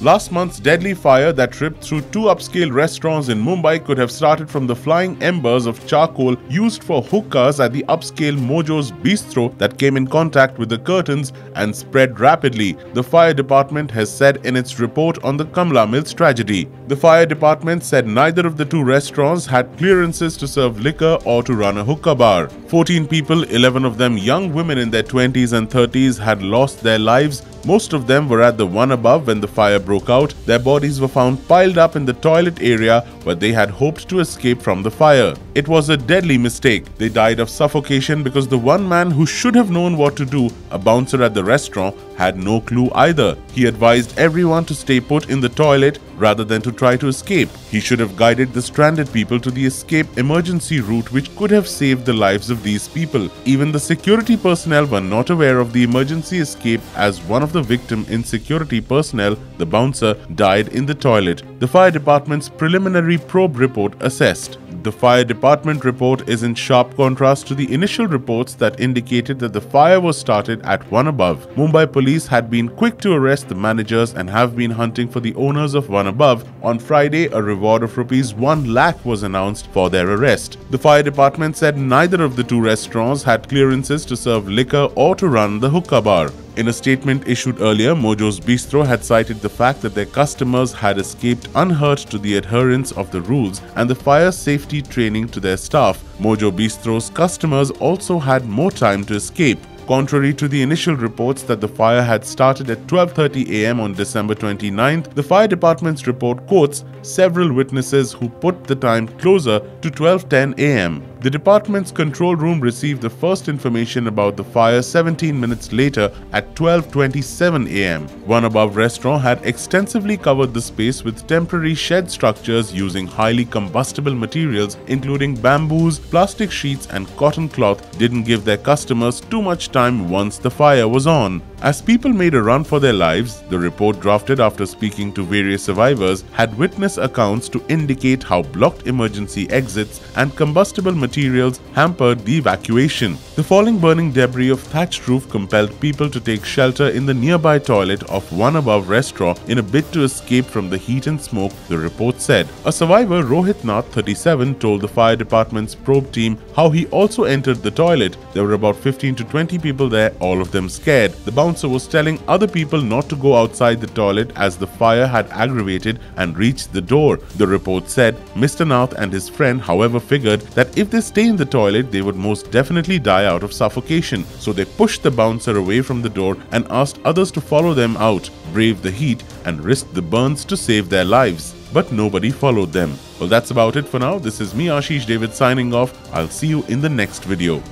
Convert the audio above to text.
Last month's deadly fire that ripped through two upscale restaurants in Mumbai could have started from the flying embers of charcoal used for hookahs at the upscale Mojo's Bistro that came in contact with the curtains and spread rapidly, the fire department has said in its report on the Kamala Mills tragedy. The fire department said neither of the two restaurants had clearances to serve liquor or to run a hookah bar. 14 people, 11 of them young women in their 20s and 30s, had lost their lives. Most of them were at the one above when the fire broke out. Their bodies were found piled up in the toilet area where they had hoped to escape from the fire. It was a deadly mistake. They died of suffocation because the one man who should have known what to do, a bouncer at the restaurant, had no clue either. He advised everyone to stay put in the toilet rather than to try to escape. He should have guided the stranded people to the escape emergency route, which could have saved the lives of these people. Even the security personnel were not aware of the emergency escape, as one of the victim in security personnel, the bouncer, died in the toilet, the fire department's preliminary probe report assessed. The fire department report is in sharp contrast to the initial reports that indicated that the fire was started at one above. Mumbai police had been quick to arrest the managers and have been hunting for the owners of one above. On Friday, a reward of rupees 1 lakh was announced for their arrest. The fire department said neither of the two restaurants had clearances to serve liquor or to run the hookah bar. In a statement issued earlier, Mojo's Bistro had cited the fact that their customers had escaped unhurt to the adherence of the rules and the fire safety training to their staff. Mojo Bistro's customers also had more time to escape. Contrary to the initial reports that the fire had started at 12:30 am on December 29th, the fire department's report quotes several witnesses who put the time closer to 12:10 am. The department's control room received the first information about the fire 17 minutes later at 12:27 am. One above restaurant had extensively covered the space with temporary shed structures using highly combustible materials including bamboos, plastic sheets and cotton cloth didn't give their customers too much time once the fire was on. As people made a run for their lives, the report drafted after speaking to various survivors had witness accounts to indicate how blocked emergency exits and combustible materials hampered the evacuation. The falling burning debris of thatched roof compelled people to take shelter in the nearby toilet of one above restaurant in a bid to escape from the heat and smoke, the report said. A survivor, Rohit Nath, 37, told the fire department's probe team how he also entered the toilet. There were about 15 to 20 people there, all of them scared. The bouncer was telling other people not to go outside the toilet as the fire had aggravated and reached the door. The report said Mr. Nath and his friend, however, figured that if they stay in the toilet, they would most definitely die out of suffocation. So they pushed the bouncer away from the door and asked others to follow them out, brave the heat and risk the burns to save their lives. But nobody followed them. Well, that's about it for now. This is me, Ashish David, signing off. I'll see you in the next video.